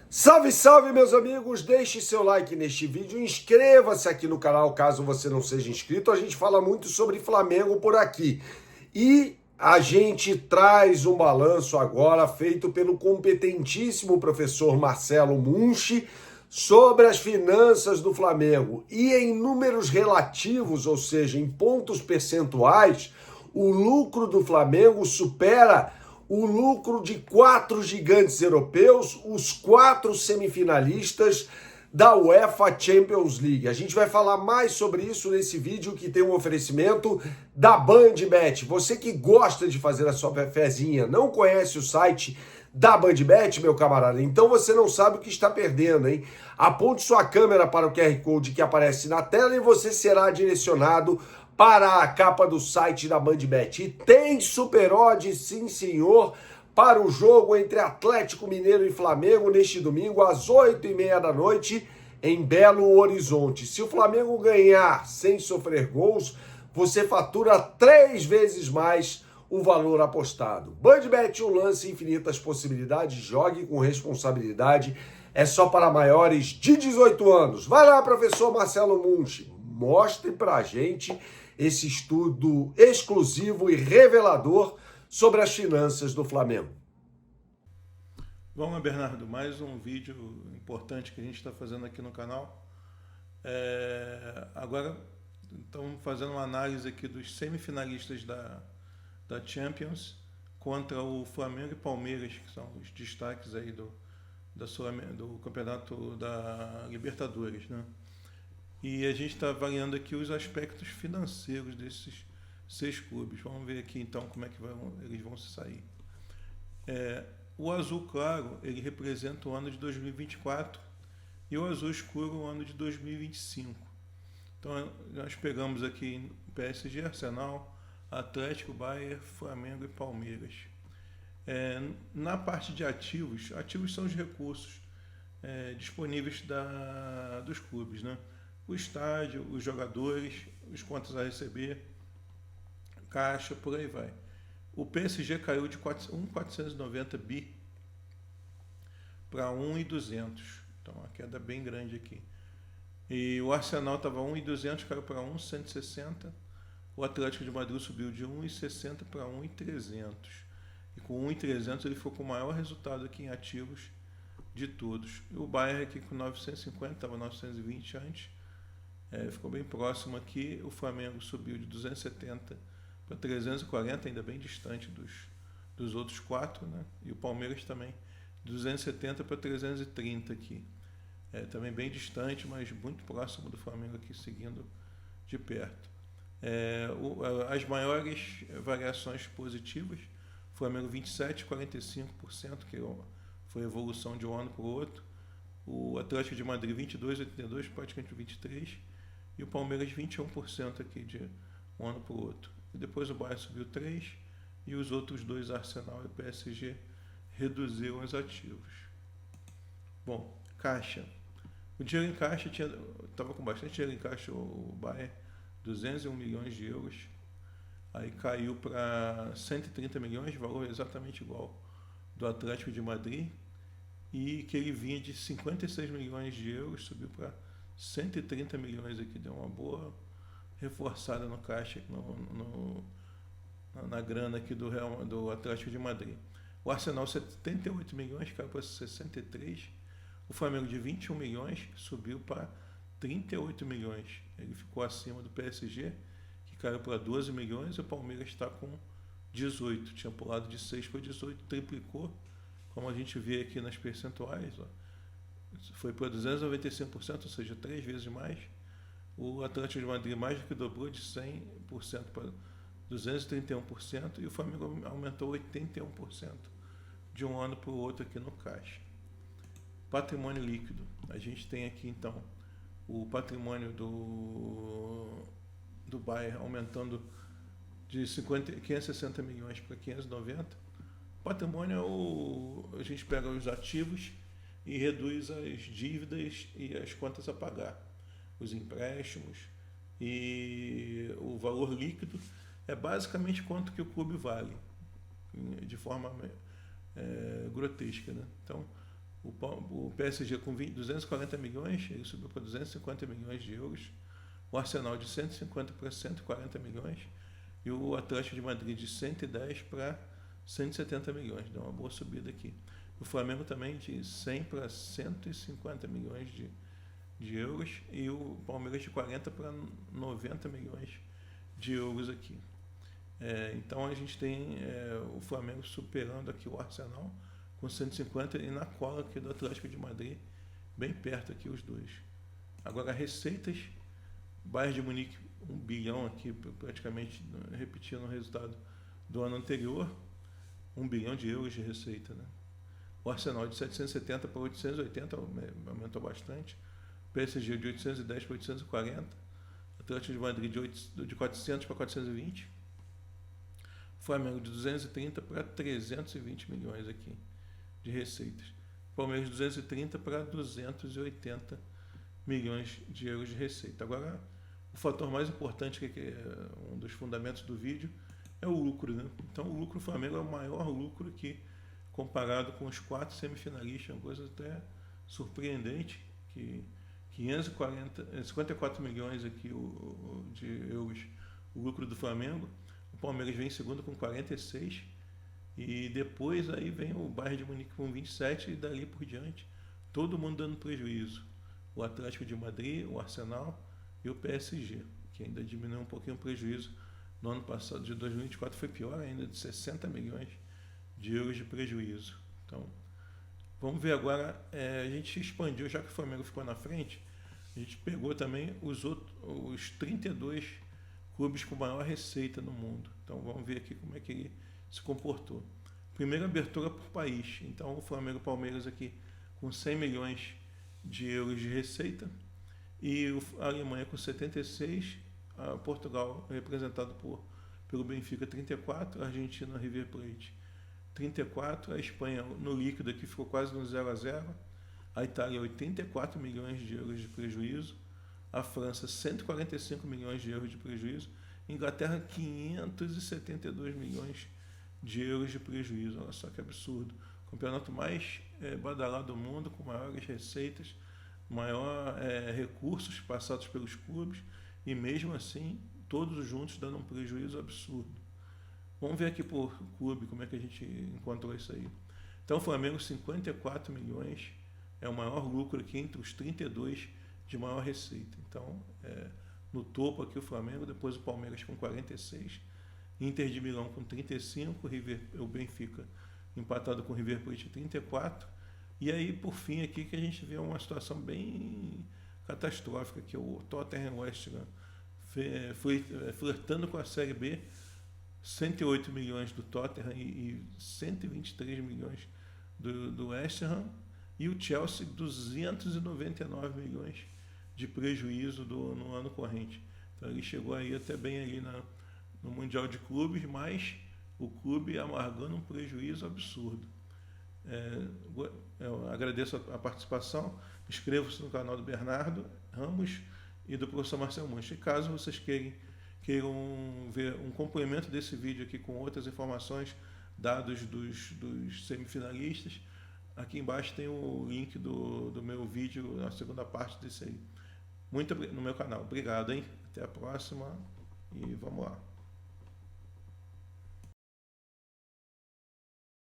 Salve, salve, meus amigos! Deixe seu like neste vídeo, inscreva-se aqui no canal caso você não seja inscrito. A gente fala muito sobre Flamengo por aqui. E a gente traz um balanço agora feito pelo competentíssimo professor Marcelo Munchi sobre as finanças do Flamengo. E em números relativos, ou seja, em pontos percentuais, o lucro do Flamengo supera o lucro de 4 gigantes europeus, os 4 semifinalistas da UEFA Champions League. A gente vai falar mais sobre isso nesse vídeo que tem um oferecimento da BandBet. Você que gosta de fazer a sua fezinha, não conhece o site da BandBet, meu camarada, então você não sabe o que está perdendo, hein? Aponte sua câmera para o QR Code que aparece na tela e você será direcionado para a capa do site da BandBet. E tem Super Odds, sim senhor, para o jogo entre Atlético Mineiro e Flamengo neste domingo às 8h30 da noite em Belo Horizonte. Se o Flamengo ganhar sem sofrer gols, você fatura 3 vezes mais o valor apostado. BandBet, um lance, infinitas possibilidades, jogue com responsabilidade, é só para maiores de 18 anos. Vai lá, professor Marcelo Munchi, mostre pra gente esse estudo exclusivo e revelador sobre as finanças do Flamengo. Vamos, Bernardo, mais um vídeo importante que a gente está fazendo aqui no canal. Agora estamos fazendo uma análise aqui dos semifinalistas da Champions contra o Flamengo e Palmeiras, que são os destaques aí do campeonato da Libertadores, né? E a gente está avaliando aqui os aspectos financeiros desses 6 clubes. Vamos ver aqui então como é que eles vão se sair. O azul claro, ele representa o ano de 2024 e o azul escuro o ano de 2025. Então nós pegamos aqui PSG, Arsenal, Atlético, Bayern, Flamengo e Palmeiras. Na parte de ativos são os recursos disponíveis dos clubes, né? O estádio, os jogadores, os contas a receber, caixa, por aí vai. O PSG caiu de 1,490 bi para 1,200. Então, uma queda bem grande aqui. E o Arsenal estava 1,200, caiu para 1,160. O Atlético de Madrid subiu de 1,60 para 1,300. E com 1,300 ele ficou com o maior resultado aqui em ativos de todos. E o Bayern aqui com 950, estava 920 antes. Ficou bem próximo aqui. O Flamengo subiu de 270 para 340, ainda bem distante dos outros 4, né? E o Palmeiras também, 270 para 330 aqui. Também bem distante, mas muito próximo do Flamengo aqui, seguindo de perto. As maiores variações positivas, Flamengo 27,45%, que foi a evolução de um ano para o outro. O Atlético de Madrid 22,82%, praticamente 23%. E o Palmeiras 21% aqui de um ano para o outro. E depois o Bayern subiu 3% e os outros dois, Arsenal e PSG, reduziram os ativos. Bom, caixa. O dinheiro em caixa estava com bastante dinheiro em caixa, o Bayern, 201 milhões de euros. Aí caiu para 130 milhões, valor exatamente igual do Atlético de Madrid. E que ele vinha de 56 milhões de euros, subiu para 130 milhões aqui, deu uma boa reforçada no caixa, na grana aqui do Atlético de Madrid. O Arsenal 78 milhões, caiu para 63. O Flamengo de 21 milhões subiu para 38 milhões. Ele ficou acima do PSG, que caiu para 12 milhões, e o Palmeiras está com 18. Tinha pulado de 6 para 18, triplicou, como a gente vê aqui nas percentuais, ó. Foi para 295%, ou seja, 3 vezes mais. O Atlético de Madrid mais do que dobrou, de 100% para 231%, e o Flamengo aumentou 81% de um ano para o outro aqui no caixa. Patrimônio líquido. A gente tem aqui então o patrimônio do Bayern aumentando de 560 milhões para 590. Patrimônio a gente pega os ativos e reduz as dívidas e as contas a pagar, os empréstimos, e o valor líquido é basicamente quanto que o clube vale, de forma grotesca, né? Então, O PSG com 240 milhões, ele subiu para 250 milhões de euros. O Arsenal de 150 para 140 milhões. E o Atlético de Madrid de 110 para 170 milhões. Deu uma boa subida aqui. O Flamengo também de 100 para 150 milhões de euros. E o Palmeiras de 40 para 90 milhões de euros aqui. Então a gente tem o Flamengo superando aqui o Arsenal com 150 e na cola aqui do Atlético de Madrid, bem perto aqui os dois. Agora receitas, Bayern de Munique 1 bilhão aqui, praticamente repetindo o resultado do ano anterior, 1 bilhão de euros de receita, né? O Arsenal de 770 para 880, aumentou bastante. PSG de 810 para 840, Atlético de Madrid de 400 para 420, Flamengo de 230 para 320 milhões aqui de receitas. Palmeiras de 230 para 280 milhões de euros de receita. Agora, o fator mais importante, que é um dos fundamentos do vídeo, é o lucro, né? Então, o lucro do Flamengo é o maior lucro que, comparado com os 4 semifinalistas, é uma coisa até surpreendente, que 54 milhões aqui de euros o lucro do Flamengo. O Palmeiras vem em segundo com 46 e depois aí vem o Bayern de Munique com 27 e dali por diante todo mundo dando prejuízo. O Atlético de Madrid, o Arsenal e o PSG, que ainda diminuiu um pouquinho o prejuízo. No ano passado, de 2024, foi pior ainda, de 60 milhões de euros de prejuízo. Então, vamos ver agora, a gente expandiu, já que o Flamengo ficou na frente, a gente pegou também os 32 clubes com maior receita no mundo. Então vamos ver aqui como é que ele se comportou. Primeira abertura por país. Então o Flamengo e o Palmeiras aqui com 100 milhões de euros de receita e a Alemanha com 76, a Portugal representado pelo Benfica 34, a Argentina River Plate 34, a Espanha no líquido aqui ficou quase no 0-0, a Itália 84 milhões de euros de prejuízo, a França 145 milhões de euros de prejuízo, Inglaterra 572 milhões de euros de prejuízo. Olha só que absurdo. Campeonato mais badalado do mundo, com maiores receitas, maior recursos passados pelos clubes e mesmo assim todos juntos dando um prejuízo absurdo. Vamos ver aqui por clube como é que a gente encontrou isso aí. Então o Flamengo 54 milhões é o maior lucro aqui entre os 32 de maior receita. Então no topo aqui o Flamengo, depois o Palmeiras com 46, Inter de Milão com 35, o Benfica empatado com o River Plate 34, e aí por fim aqui que a gente vê uma situação bem catastrófica, que é o Tottenham West Ham flertando com a Série B, 108 milhões do Tottenham e 123 milhões do West Ham, e o Chelsea 299 milhões de prejuízo no ano corrente. Então ele chegou aí até bem ali no Mundial de Clubes, mas o clube amargando um prejuízo absurdo. Eu agradeço a participação, inscreva-se no canal do Bernardo Ramos e do professor Marcelo Munch. E caso vocês queiram ver um complemento desse vídeo aqui com outras informações, dados dos semifinalistas, aqui embaixo tem o link do meu vídeo, na segunda parte desse aí. No meu canal. Obrigado, hein? Até a próxima e vamos lá.